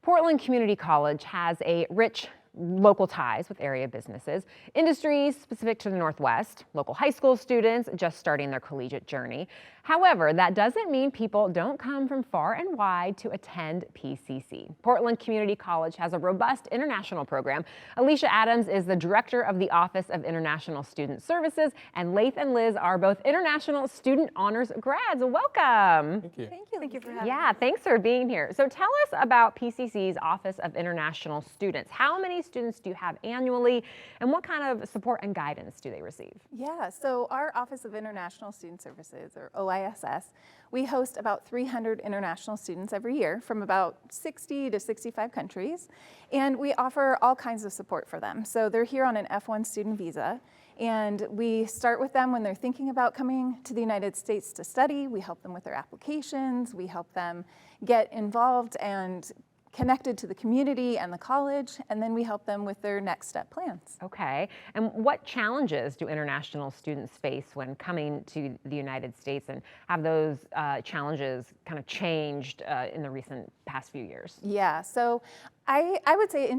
Portland Community College has a rich local ties with area businesses, industries specific to the Northwest, local high school students just starting their collegiate journey. However, that doesn't mean people don't come from far and wide to attend PCC. Portland Community College has a robust international program. Alicia Adams is the director of the Office of International Student Services, and Laith and Liz are both International Student Honors grads. Welcome. Thank you. Thank you. Thank you for having me. Yeah, thanks for being here. So tell us about PCC's Office of International Students. How many students do you have annually, and what kind of support and guidance do they receive? Yeah, so our Office of International Student Services, or OISS, we host about 300 international students every year from about 60 to 65 countries, and we offer all kinds of support for them. So they're here on an F1 student visa, and we start with them when they're thinking about coming to the United States to study. We help them with their applications, we help them get involved and connected to the community and the college, and then we help them with their next step plans. Okay, and what challenges do international students face when coming to the United States, and have those challenges kind of changed in the recent past few years? Yeah, so I would say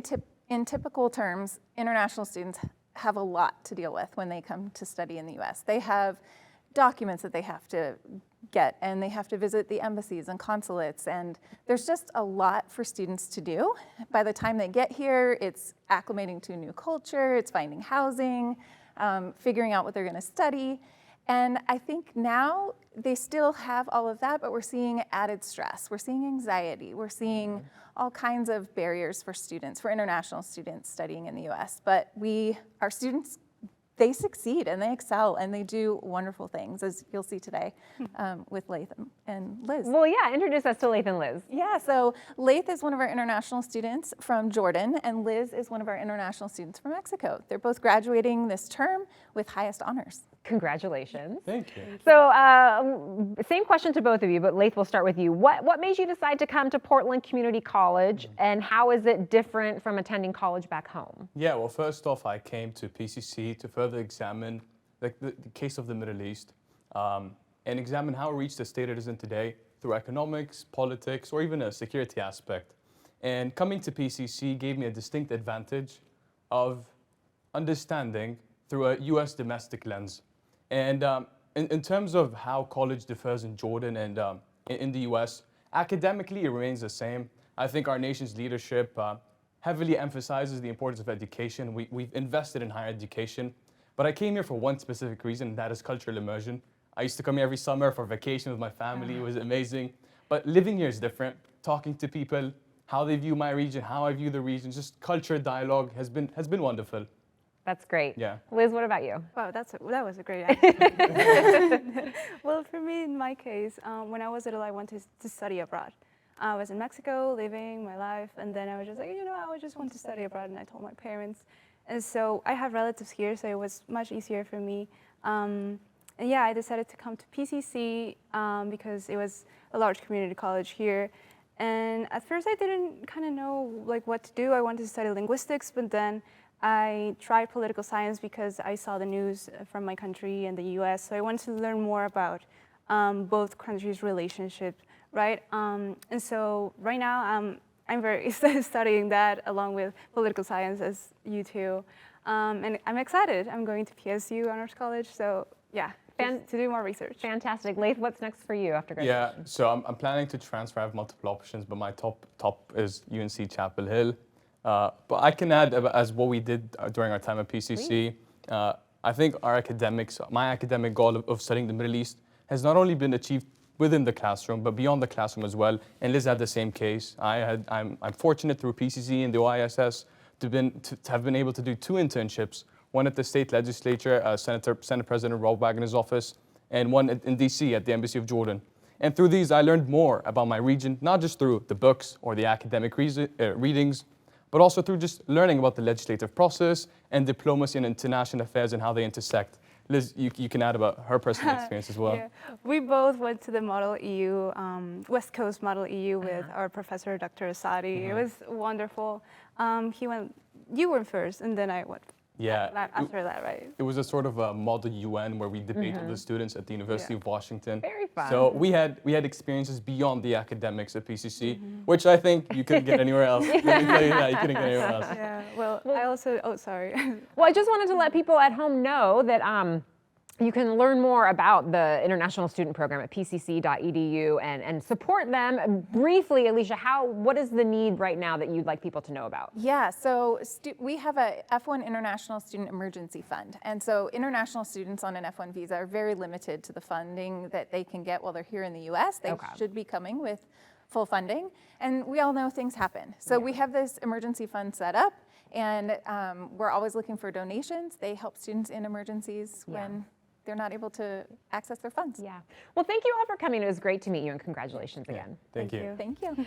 in typical terms, international students have a lot to deal with when they come to study in the US. They have documents that they have to get, and they have to visit the embassies and consulates, and there's just a lot for students to do. By the time they get here, it's acclimating to a new culture, it's finding housing, figuring out what they're going to study. And I think now they still have all of that, but we're seeing added stress, we're seeing anxiety, we're seeing all kinds of barriers for students, for international students studying in the US. But our students, they succeed and they excel and they do wonderful things, as you'll see today with Laith and Liz. Well, yeah, introduce us to Laith and Liz. Yeah, so Laith is one of our international students from Jordan, and Liz is one of our international students from Mexico. They're both graduating this term with highest honors. Congratulations. Thank you. So same question to both of you, but Laith, we'll start with you. What made you decide to come to Portland Community College, and how is it different from attending college back home? Yeah, well, first off, I came to PCC to further examine the case of the Middle East and examine how it reached the state it is in today through economics, politics, or even a security aspect. And coming to PCC gave me a distinct advantage of understanding through a US domestic lens. And in terms of how college differs in Jordan and in the US, academically it remains the same. I think our nation's leadership heavily emphasizes the importance of education. We've invested in higher education, but I came here for one specific reason, and that is cultural immersion. I used to come here every summer for vacation with my family. It was amazing. But living here is different. Talking to people, how they view my region, how I view the region, just culture dialogue has been wonderful. That's great. Yeah. Liz, what about you? Wow, that was a great answer. Well, for me, in my case, when I was little, I wanted to study abroad. I was in Mexico, living my life, and then I was just like, I would just want to study abroad, and I told my parents. And so I have relatives here, so it was much easier for me. And yeah, I decided to come to PCC because it was a large community college here. And at first, I didn't kind of know what to do. I wanted to study linguistics, but then I tried political science because I saw the news from my country and the US, so I wanted to learn more about both countries' relationship, right? And so right now I'm very studying that along with political science, as you two, and I'm excited. I'm going to PSU Honors College, so yeah, to do more research. Fantastic. Laith, what's next for you after graduation? Yeah, so I'm planning to transfer. I have multiple options, but my top is UNC Chapel Hill. But I can add, as what we did during our time at PCC, I think my academic goal of studying the Middle East has not only been achieved within the classroom, but beyond the classroom as well. And Liz had the same case. I'm fortunate through PCC and the OISS to have been able to do 2 internships, one at the state legislature, Senate President Rob Wagner's office, and one in DC at the Embassy of Jordan. And through these, I learned more about my region, not just through the books or the academic readings, but also through just learning about the legislative process and diplomacy and international affairs and how they intersect. Liz, you can add about her personal experience as well. Yeah. We both went to the Model EU, West Coast Model EU with our professor, Dr. Asadi. It was wonderful. You went first, and then I went Yeah. after that, right? It was a sort of a model UN where we debated with the students at the University Yeah. of Washington. Very fun. So we had experiences beyond the academics at PCC, which I think you couldn't get anywhere else. Let me tell you that, you couldn't get anywhere else. Yeah. Well, I also. Oh, sorry. Well, I just wanted to let people at home know that you can learn more about the International Student Program at pcc.edu and support them. Briefly, Alicia, what is the need right now that you'd like people to know about? Yeah, so we have a F1 International Student Emergency Fund. And so international students on an F1 visa are very limited to the funding that they can get while they're here in the US. They Okay. should be coming with full funding. And we all know things happen. So we have this emergency fund set up, and we're always looking for donations. They help students in emergencies when they're not able to access their funds. Yeah. Well, thank you all for coming. It was great to meet you, and congratulations again. Thank you. Thank you.